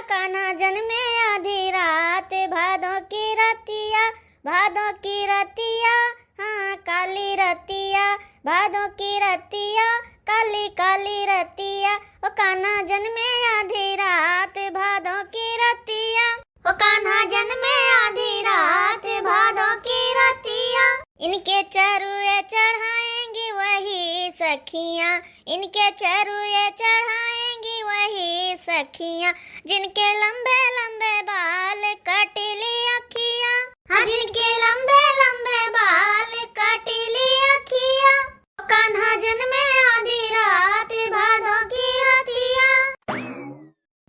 कान्हा जन्मे आधी रात, भादों की रतिया, हाँ काली रतिया, भादों की रतिया, काली काली रतिया। ओ कान्हा जन्मे आधी रात, भादों की रतिया, ओ कान्हा जन्मे आधी रात, भादों की रतिया। इनके चरुए चढ़ाएंगी वही सखियाँ, इनके चरुए चढ़ाएंगी वही सखियाँ, जिनके लंबे लंबे बाल कटीली अखियाँ, हाँ जिनके लंबे लंबे बाल कटीली अखियाँ। कान्हा जन्मे आधी रात, भादों की रतिया।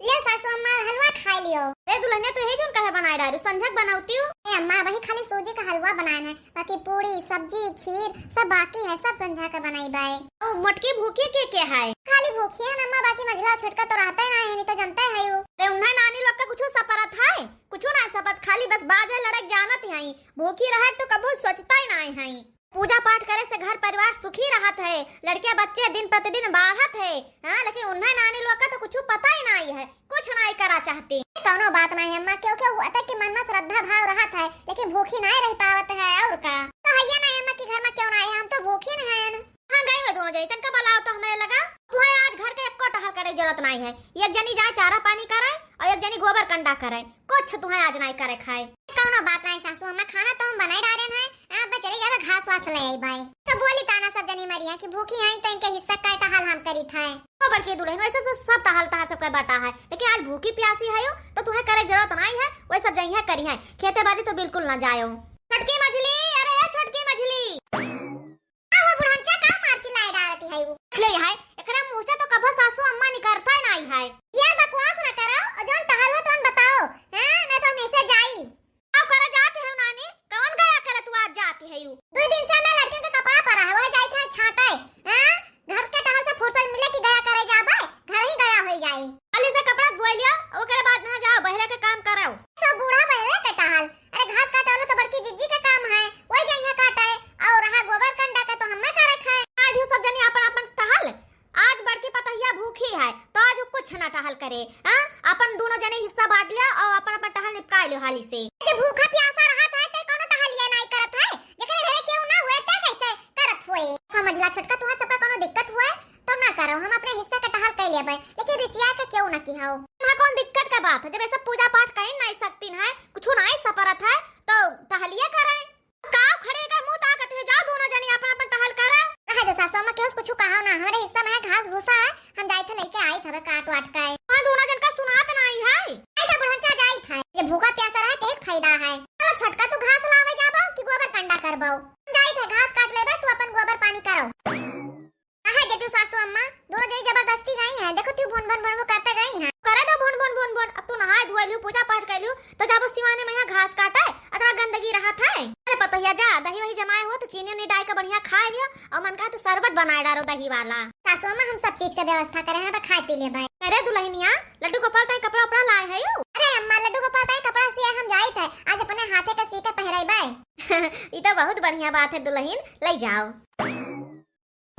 ले सासू अम्मा हलवा खा लियो। ए दुल्हनिया तो हे जोन कहे बनाए डारू संझक बनाउती हूँ। ए अम्मा वही खाली सूजी का हलवा बनाना है, बाकी पूरी सब्जी खीर सब बाकी है, सब संझा के बनाई बाय। ओ मोटकी भूखी के है? खाली भूखी है अम्मा, बाकी मझला छोटका तो रहता ही नहीं है, नहीं तो जनता है यू। रे उन्हें नानी लोग का कुछ सपरत है, कुछ ना सपत, खाली बस बाजे लड़क जानत है। भूखी रहे तो कबो सोचता ही नहीं है। पूजा पाठ करे से घर परिवार सुखी रहत है, लड़के बच्चे दिन प्रतिदिन बढ़त है। हाँ लेकिन उन्हें नानी लोग का तो कुछ पता ही नहीं है, कुछ नहीं करा चाहती। कौनो बात नहीं अम्मा, क्योंकि वो तक के मन में श्रद्धा भाव रहत है, लेकिन भूखी नहीं रह पावत है। और का तो हैया नहीं अम्मा की घर में क्यों नहीं है, हम तो भूखी नहीं है। हाँ गई में दोनों जैतन का बलाओ तो हमें लगा तुम्हें आज घर के एको टहल करे जरूरत नहीं है। एक जनी जाए चारा पानी करे और एक जनी गोबर कंडा करे, कुछ तुम्हें आज नहीं करे खाए। कौनो बात नहीं सासू अम्मा, खाना तो हम बनाई डाले हैं, अब चले जावे घास वास ले आई बाई। तो बोली ताना सब जनी मरिया कि भूखी आई तो इनके हिस्सा का टहल हम करी खाए। गोबर के दुल्हन वैसे तो सब टहल सब का बाटा है, लेकिन आज भूखी प्यासी है तो तुम्हें करे जरूरत नहीं है, वही सब जइया करी है। खेते बाड़ी तो बिल्कुल ना जायो। छोटकी मछली, अरे छोटकी मछली आहो बुढ़ंचा का मार चिल्लाए डालती है वो। ले है एकरा मुंह से तो कभो सासू अम्मा निकलता ही नहीं है। यार बकवास ना करो और जोन टहल हो तो बताओ, हां ना तो हमेशा जाई। अब करे जाते हो नानी, कौन गया करे तू आज जाती है यू? 2 दिन से मैं लड़के का कपड़ा परा है, वह जाई था छाटे। हां घर के टहल से फुर्सत मिले कि गया करे जाबे, घर ही गया हो जाई। खाली से कपड़ा धोई लिया और ओकरे बाद ना जाओ बहरे के काम कराओ। सब बूढ़ा बहरे के टहल, अरे घास काटे तो बड़की जिज्जी का काम है, वही जइया काटे। और रहा गोबर कंडा का तो हमें करे खाए। आज यू सब जनी अपन अपन टहल, आज बड़की पतहिया भूखी है तो आज कुछ ना टहल करे। हां अपन दोनों जने हिस्सा बांट लिया और अपन अपन टहल निपटा लियो हाली से। कि भूखा प्यासा रहत है तो कोनो टहलिया नहीं करत है, जेकरे घरे केहू ना हुए त कैसे करत होए। समझला छोटका, तुहा सबका कोनो दिक्कत हुए तो ना करो, हम अपने हिस्से का टहल कर लेबै, लेकिन रिसिया के क्यों ना किहाओ। वहां कौन दिक्कत का बात है, जब ऐसा पूजा पाठ कर नहीं सकती है, कुछ नहीं सपरत है तो टहलिया करे। काव खड़े का मुंह ताकत है, जाओ दोनों जनी अपन अपन टहल करे। रहा जो सासू में केहू कुछ कहाओ ना, हमारे हिस्सा में घास भूसा है, हम जाई थे लेके आई थे काट वाट के। हां दोनों जन का सुनात नहीं है। आई तो बुढ़ंचा जाई था, ये भूखा प्यासा रहे तो एक फायदा है। चलो छोटका तू घास लावे जाबो कि गोबर कंडा करबो? जाई थे घास काट लेबे, तू अपन गोबर पानी करो। कहां दे तू सासू अम्मा, दोनों जनी जबरदस्ती गई है, देखो तू भुन भुन भुन करते गई है। करे दो भुन भुन भुन भुन। अब तू नहाए धोए लियो, पूजा पाठ कर लियो तो जाबो सिवाने में यहाँ घास काटे, अतना गंदगी रहा था। अरे पतोहिया जा दही वही जमाए हो तो चीनी उनी डाल के बढ़िया खा लियो, और मन का तो शरबत बनाए डालो दही वाला। सासू अम्मा हम सब चीज का व्यवस्था करे हैं, खाए पी लेबै। अरे दुल्हनिया लड्डू गोपाल ताई कपड़ा उपड़ा लाए है यू? अरे अम्मा लड्डू गोपाल ताई कपड़ा सिया हम जाई थे, आज अपने हाथे का सी के पहराइबै। ये तो बहुत बढ़िया बात है दुल्हन, ले जाओ।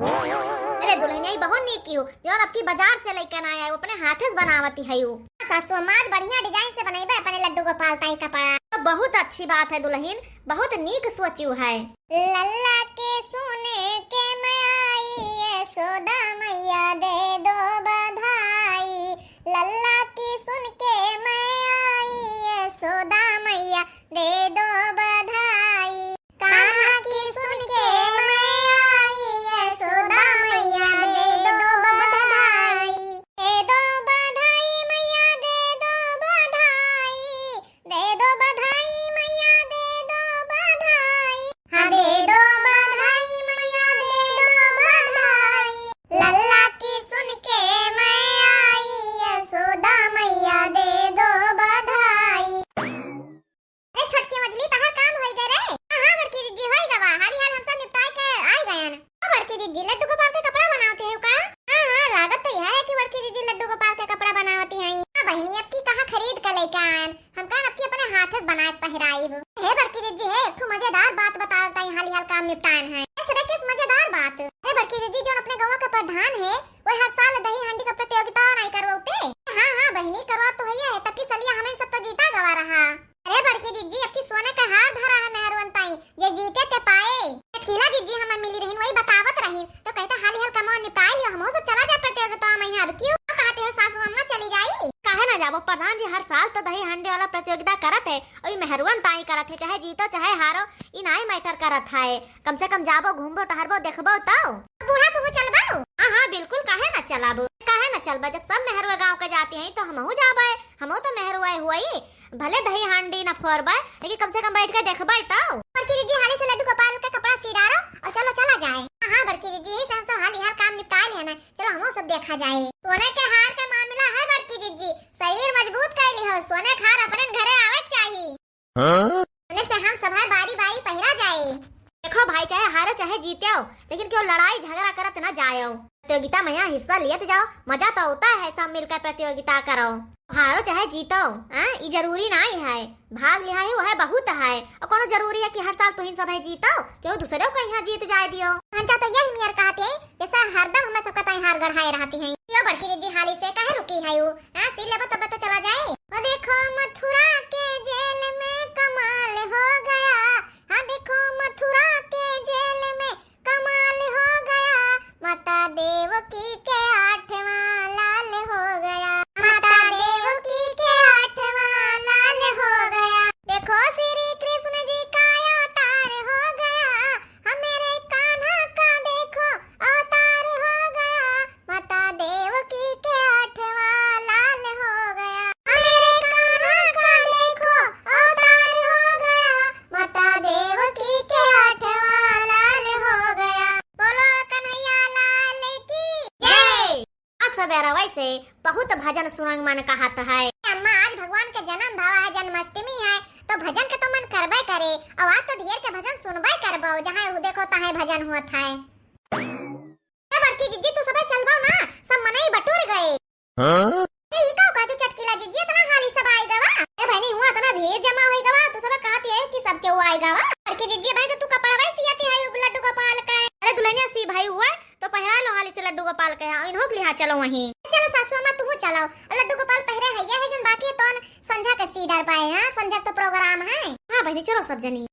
अरे दुल्हनिया ये बहुत नीक की हो, जो आपकी बाजार से लेकर आया है वो अपने हाथे से बनावती है यू। सासू अम्मा आज बढ़िया डिजाइन से बनाइबै अपने लड्डू गोपाल ताई कपड़ा। तो बहुत अच्छी बात है दुल्हन, बहुत नीक सोचू है। लल्ला के सुने के मैं आई, यशोदा मैया दे दो बधाई। लल्ला की सुन के मैं आई, यशोदा मैया दे दो बधाई। कान्हा की सुन के मैं आई, यशोदा मैया दे दो बधाई। दे दो बधाई मैया दे दो बधाई, दे दो बधाई मैया दे दो बधाई। हाँ दे दो बधाई मैया दे दो बधाई। लल्ला की सुन के मैं आई, यशोदा मैया दे दो बधाई। अरे छोटकी मछली तहार काम होई गए रे? हां बड़की दीदी होई गवा, हाली हाल हम सब निपटा के आई गयन। बड़की दीदी लड्डू गोपाल के कपड़ा बनाते हो का? हां लागत तो यह है कि बड़की दीदी लड्डू गोपाल के कपड़ा बनावती हैं। हां बहनी अब की कहां खरीद के लेके आयन, हम कान अब की अपने हाथ से बनाए पहराइब। हे बड़की दीदी है एक मजेदार बात बताओ ताई, हाली हाल काम निपटान है। ऐसे किस मजेदार बात? हे बड़की दीदी जो अपने गांव का प्रधान है वो हर साल दही हांडी का प्रतियोगिता नहीं करवाते। हां हां बहनी करवा तो है, तब जिज्जी आपकी सोने का हार धरा है मेहरवंताई, ये जीते ते पाए। चटकीला जिज्जी हमें मिली रही वही बतावत रही तो कहता हाल हाल कमाओ निपटाई लियो, हम सब चला जा प्रतियोगिता में। अब क्यों कहते हो सासू अम्मा चली जाई? काहे ना जाबो, प्रधान जी हर साल तो दही हांडी वाला प्रतियोगिता करत है और मेहरवन ताई करत है, चाहे जीतो चाहे हारो इ नाई मैटर करत है। कम से कम जाबो घूमबो टहरबो देखबो ताऊ। बूढ़ा तुम चलबाओ? हां बिल्कुल, काहे ना चलाबो, काहे ना चलबा। जब सब मेहरुआ गांव के जाते हैं तो हमहू जाबे, हमहू तो मेहरुआ हुई। भले दही हांडी ना फोरबे लेकिन कम से कम बैठ के देखबे ताऊ। बड़की दीदी हाली से लड्डू गोपाल का कपड़ा सी डालो और चलो चला जाए। हां बड़की दीदी ही सब हाली हाल काम निपटा ले ना, चलो हम सब देखा जाए। सोने के हार का मामला है बड़की दीदी, शरीर मजबूत कैली हो, सोने के हार अपने घरे आवे चाहिए। सोने से हम सब बारी बारी पहिरा जाए। देखो भाई, चाहे हारो चाहे जीते हो लेकिन क्यों लड़ाई झगड़ा करत ना जाओ। प्रतियोगिता में यहाँ हिस्सा लेते जाओ, मजा तो होता है सब मिलकर प्रतियोगिता करो। हारो चाहे जीतो ये जरूरी नहीं है, भाग लिया है वो है बहुत है। और कोनो जरूरी है कि हर साल तुम सब है जीतो, क्यों दूसरे को यहाँ जीत जाए दियो। अंचा तो यही मियर कहते हैं जैसा हरदम हम सबका ताई हार गढ़ाए रहती हैं। यो बड़की दीदी हाली से काहे रुकी है वो? सिर लेबो तब तो चला जाए। वो देखो मथुरा के जेल में कमाल हो गया, हाँ देखो मथुरा के जेल में कमाल हो गया, माता देवकी के 8वां लाल हो गया, माता देवकी के 8वां लाल हो गया। देखो श्री कृष्ण जी का अवतार हो गया, मेरे कान्हा का देखो अवतार हो गया, माता देवकी के 8वां लाल हो गया, मेरे कान्हा का देखो अवतार हो गया, माता देवकी के 8वां लाल हो गया। बोलो कन्हैया लाल की जय। सवेरा वैसे बहुत भजन सुरंग मन कहत है। अम्मा आज भगवान के जन्म भावा है, जन्माष्टमी है तो भजन के तो मन करबे करे, और आज तो ढेर के भजन सुनबे करबो, जहां देखो तहां भजन होत है। ए बड़की दीदी तू सब चलबो ना, सब मनई बटुर गए। ए ई का तू चटकीला दीदी इतना हाली सब आई गवा? ए बहनी हुआ तना भीड़ जमा होई गवा, तू सब कहती है कि सबके वो आई गवा। बड़की दीदी भाई तो तू कपड़ा वैसी आती है लड्डू गोपाल का। अरे दुल्हनिया सी भाई हुआ तो पहरा लो हाली से लड्डू गोपाल के, इन्हों के लिहाज चलो वहीं। चलो सासू अम्मा तू चलाओ, लड्डू गोपाल पहरे हैया है जोन बाकी तो संझा के सी डाल पाए। हां संझा तो प्रोग्राम है। हां बहनी चलो सब जनी।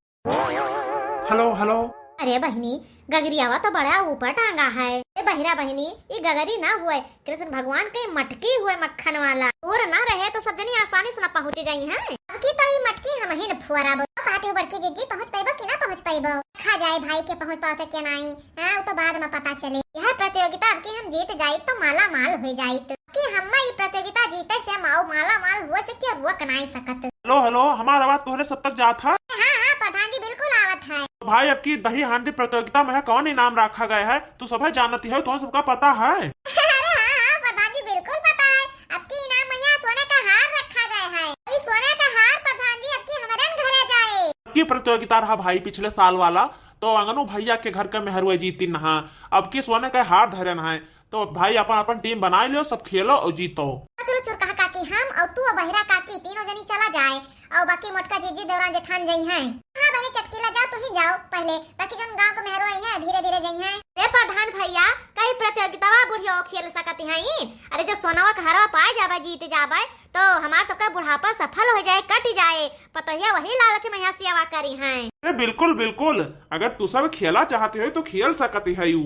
Hello hello. अरे बहनी गगरियावा तो बड़ा ऊपर टांगा है। ए बहिरा बहनी ये गगरी ना हुए, कृष्ण भगवान के मटकी हुए मक्खन वाला, दूर ना रहे तो सब जनी आसानी से ना पहुंच जाई हैं। अब की तो ये मटकी हम ही न फुआराबो। कहते हो बड़की दीदी पहुंच पाइबो कि ना पहुंच पाइबो? खा जाए भाई के पहुंच पाते के नहीं। हां वो तो बाद में पता चले। यह प्रतियोगिता अब की हम जीत जाई तो माला माल हो जाई कि हम ये प्रतियोगिता जीते से माओ माला माल हुए से क्या रोक नहीं सकत। हेलो हेलो, हमारा आवाज तोहरे सब तक जात है? हां हां प्रधान जी बिल्कुल आवत है। भाई अब की दही हांडी प्रतियोगिता में कौन इनाम रखा गया है? तू सब जानती है, तुम्हें सबका पता है? अरे हां प्रधान जी बिल्कुल पता है। अब की इनाम में सोने का हार रखा गया है। ये सोने का हार प्रधान जी अब की हमारे घरे जाए। की प्रतियोगिता रहा भाई पिछले साल वाला, तो अंगनू भैया के घर के मेहरुए जीती नहा। अब की सोने का हार धरन है, तो भाई अपन अपन टीम बना लियो, सब खेलो और जीतो। चलो चोर कहा काकी हम और तू और बहिरा काकी तीनों जनी चला जाए और बाकी मोटका जीजी देवरा जेठान जाई हैं। हां बहनी चटकीला जाओ, तू ही जाओ पहले, बाकी जन गांव को मेहरवाई है धीरे धीरे जाई हैं। रे प्रधान भैया कई प्रतियोगिता बुढ़िया खेल सकती हैं। अरे जो सोनावा का हरवा पाए जावे जीत जावे तो हमार सबका बुढ़ापा सफल हो जाए, कट जाए। पतोहिया वही लालच में यहाँ सियावा करी हैं। बिल्कुल बिल्कुल, अगर तू सब खेला चाहती है तो खेल सकती है यू।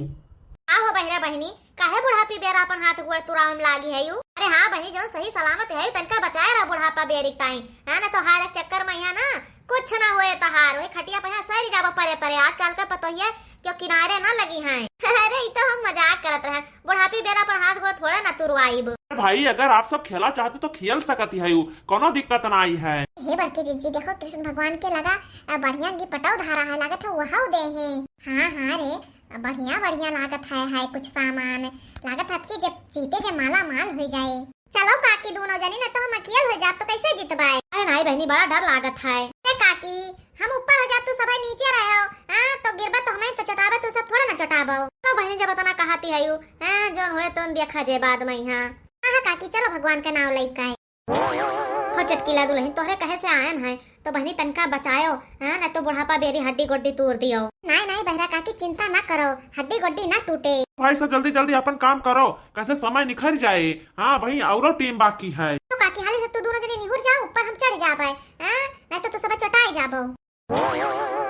आहो बहिरा बहनी काहे बुढ़ापी बेरा अपन हाथ गोड़ तुराव में लागी है यू। अरे हाँ बहनी जो सही सलामत है तनका बचाए रहा बुढ़ापा बेरिक ताई है ना, तो हार एक चक्कर में यहाँ ना कुछ ना हुए तो हार वही खटिया पे सही जाबो परे परे। आजकल का पतोहिया क्यों किनारे ना लगी हैं। अरे तो हम मजाक करत रहे, बुढ़ापी बेरा पर हाथ गोड़ थोड़ा ना तुरवाईब। भाई अगर आप सब खेला चाहते तो खेल सकती है यू, कोनो दिक्कत ना आई है। हे बड़की जीजी देखो कृष्ण भगवान के लगा बढ़िया गी पटाव धारा है, लागत है वहां दे है। हां हां रे बढ़िया बढ़िया लागत है कुछ सामान लागत है कि जब जीते जब माला माल हो जाए। चलो काकी दोनों जनी ना तो हम अकेले हो जाब तो कैसे जीतबाए? अरे नहीं बहनी बड़ा डर लागत है। ए काकी हम ऊपर हो जाब तू सब नीचे रहो। हां तो गिरबा तो हमें तो चटाबे तू सब थोड़ा ना चटाबो। तो बहनी जब तना कहती है यू हैं जोन होए तो देखा जे बाद में। हां हां काकी चलो भगवान का नाम लेके हो चटकीला दुल्हन तोहरे कहे से आयन है तो बहनी तनका बचायो है ना, तो बुढ़ापा बेरी हड्डी गोड्डी तोड़ दियो। नहीं नहीं बहरा काकी चिंता ना करो, हड्डी गोड्डी ना टूटे। भाई सब जल्दी जल्दी अपन काम करो, कैसे समय निखर जाए। हाँ भाई और टीम बाकी है। तो काकी हाली से तू दोनों जने निहुर जाओ ऊपर हम चढ़ जाबे। हां नहीं तो तो सब चटाई जाबो।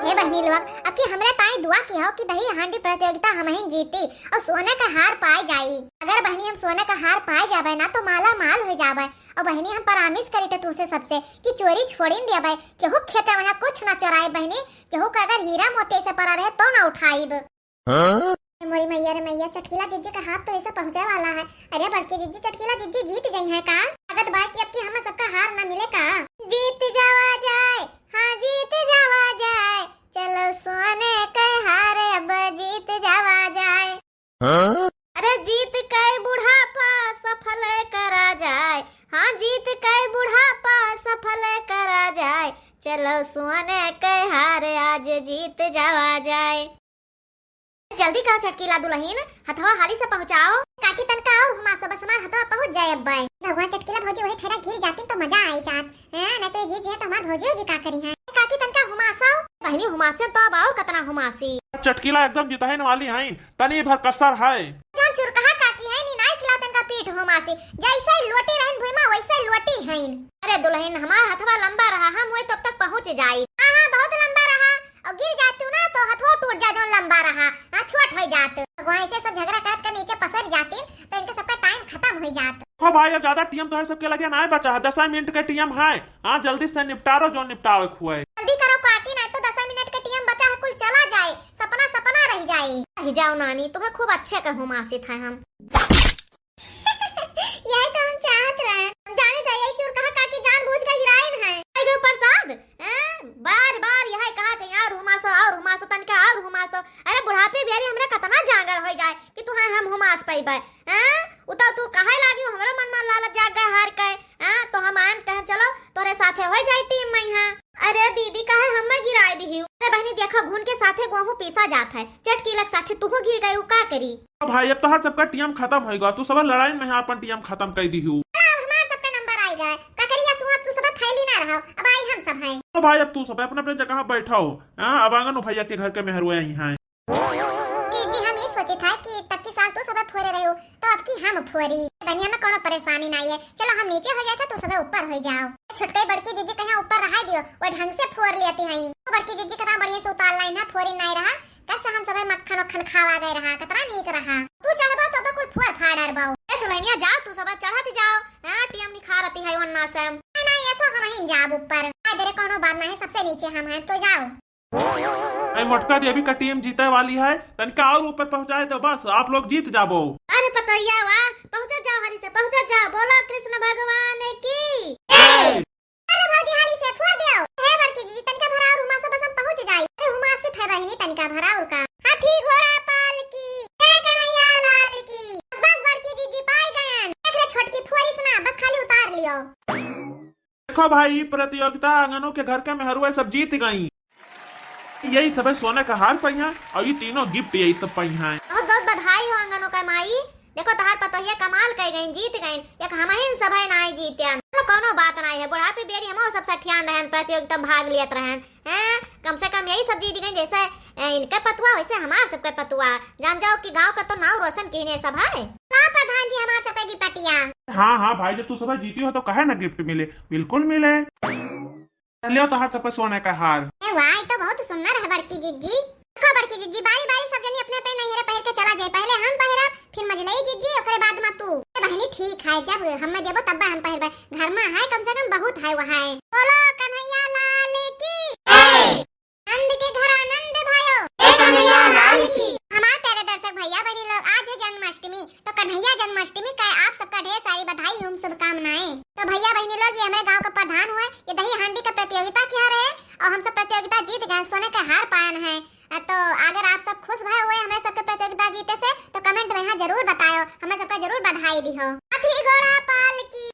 हे बहनी लोग, अब की हमरे ताई दुआ की हो कि दही हांडी प्रतियोगिता हम ही जीती और सोने का हार पाए जाई। अगर बहनी हम सोने का हार पाए जाबे ना तो माला माल हो जाबे। और बहनी हम प्रॉमिस करी थे तुझसे सबसे कि चोरी छोड़ी न देबे, केहू खेते में कुछ ना चोराए बहनी, केहू का अगर हीरा मोती से पड़ा रहे तो ना उठाईब। मोरी मैया रे मैया, चटकीला जिज्जी का हाथ तो ऐसे पहुंचे वाला है। अरे बड़की जिज्जी, चटकीला जिज्जी जीत गई है का? अगत भाई की अब की हमें सबका हार ना मिले का? जीत जावा जाए, हाँ जीत जावा जाए, चलो सोने के हार अब जीत जावा जाए। अरे जीत के बुढ़ापा सफल करा जाए, हाँ जीत के बुढ़ापा सफल करा जाए, चलो सोने के हार आज जीत जावा जाए। जल्दी करो चटकीला दुल्हन, हथवा हाली से पहुंचाओ। काकी तनका और हुमासो बस हमार हथवा पहुंच जाए अब भाई। भगवान चटकीला भौजी वही ठेरा गिर जाती तो मजा आई जात। हां ना तो जीत जे तो हमार भौजी जी का करी है। काकी तनका हुमासो बहनी हुमासे तो अब आओ कतना हुमासी। चटकीला एकदम जितहन वाली है, तनी भर कसर है। जोन चुरकहा काकी है नी नाई खिलाओ तनका पीठ हुमासी, जैसे लोटी रहन भुइमा वैसे लोटी है। अरे दुल्हन हमार हथवा लंबा रहा, हम होई तब तक पहुंच जाई। हां बहुत लंबा रहा और गिर जातू ना तो हथवा टूट जा जोन लंबा रहा, हां छोट हो जात। भगवान ऐसे सब झगड़ा करत कर नीचे पसर जाते तो इनका सबका टाइम खत्म हो जात। हो भाई, अब ज्यादा टीएम तो है सबके लगे ना बचा है, 10 मिनट के टीएम है। हाँ जल्दी से निपटारो जो निपटावे खुए। जल्दी करो काकी, ना तो 10 मिनट का टीएम बचा है, कुल चला जाए, सपना सपना रह जाए। रह जाओ नानी, तुम्हें खूब अच्छे के हुमासी थे हम। यही तो हम चाहत रहे। हम जाने थे यही चुरकहा काकी जानबूझ के गिराइन है। दो प्रसाद बार बार यह कहा थे और हुमासो तनका और हुमासो। अरे बुढ़ापे बेरी हमरा कतना जागर हो जाए कि तुहे हम हुमास पैबे। उता तू काहे लागी हमरा मन में लालच जाग गए हार के। तो हम आन कहे चलो तोरे साथे हो जाए टीम में। यहाँ अरे दीदी काहे हमें गिराई दी। अरे बहनी देखो घून के साथे गेहूं पीसा जात है, चटकीलक साथे तू गिर गई का करी। भाई अब तो हर सबका टीएम खत्म होगा, तू सब लड़ाई में अपन टीएम खत्म कर दी हूँ। हमार सबका नंबर आई गए ककरिया सुआ तू सब थैली ना रहो, अब आई हम सब हैं। तो भाई अब तू सब अपने अपने जगह बैठा हो। अब आंगन भैया के घर के मेहरुए ही हैं। जी हम ये सोचे था कि तब की साल तू सब फोरे रहे हो तो अब की हम फोरी। बनिया में कोनो परेशानी नहीं है, चलो हम नीचे हो जाते तो सब ऊपर हो जाओ। छोटे बड़की जीजी कहीं ऊपर रहा दियो वो ढंग से फोर लेती हैं। बड़की जीजी कतना बढ़िया से उतार लाइन है, फोरी नहीं रहा कैसे हम सब मक्खन वक्खन खावा गए रहा, कतना नीक रहा। तू चढ़बा तो बकुल फोर फाड़र बाऊ। ए दुल्हनिया जा तू सब चढ़त जाओ। टीएम निखारती है वन्ना से। नहीं ऐसा हम ही जाब ऊपर, इधर कोनो बात नहीं, सबसे नीचे हम हैं तो जाओ। मोटका देवी का टीम जीते वाली है, तनिका और ऊपर पहुंचाए तो बस आप लोग जीत जाबो। अरे पतैया वाह, पहुंचा जाओ हाली से पहुंचा जाओ। बोलो कृष्ण भगवान की। अरे भौजी हाली से फोड़ दियो। हे बड़की जीजी तनिका भरा और हुमासो बस हम पहुंच जाई। अरे हुमास से थे बहिनी तनिका भरा और का हाथी घोड़ा पाल की जय कन्हैया लाल की। बस बड़की जीजी पाई गए। देख ले छोटकी फोरी सुना, बस खाली उतार लियो। देखो भाई प्रतियोगिता आंगनों के घर के मेहरुए सब जीत गई। यही सब सोने का हार पाई है और ये तीनों गिफ्ट यही सब पाई हैं। बहुत बहुत बधाई हो आंगनों का माई। देखो तहार पतोहिया कमाल कर गई, जीत गई। एक हम ही सब है नहीं जीते। चलो कोनो बात नहीं है, बुढ़ापे बेरी हम सब ठियान रहन, प्रतियोगिता भाग लियत रहन। कम से कम यही सब जीत गई, जैसे इनके पतुआ वैसे हमार सबके पतुआ। जान जाओ कि गांव का तो नाव रोशन कहने सब है। प्रधान जी हमार सबके की पटिया। हाँ हाँ भाई, जब तू सब जीती हो तो कहे ना गिफ्ट मिले, बिल्कुल मिले। लियो तो हर सब सोने का हार। वाह तो बहुत सुंदर है बड़की जीजी। देखो बड़की जीजी बारी बारी सब जनी अपने अपने नैहरे पहन के चला जाए, पहले हम पहरा फिर मजलई जीजी ओकरे बाद में तू। बहनी ठीक है, जब हम देबो तब हम पहरबे, घर में है कम से कम बहुत है वहां है। बोलो कन्हैया लाल की। नंद के घर आनंद भयो, कन्हैया लाल की। हमारे प्यारे दर्शक भैया बहनी लोग, आज है जन्माष्टमी, तो कन्हैया जन्माष्टमी का आप सबका ढेर सारी बधाई एवं शुभकामनाएं। तो भैया बहनी लोग, ये हमारे गांव का प्रधान हुए, ये दही हांडी का प्रतियोगिता किया रहे और हम सब प्रतियोगिता जीत गए, सोने का हार पायन है। तो अगर आप सब खुश भए हुए हमारे सबके प्रतियोगिता जीते से तो कमेंट में यहाँ जरूर बताओ, हमें सबका जरूर बधाई दी हो। हाथी घोड़ा पाल की।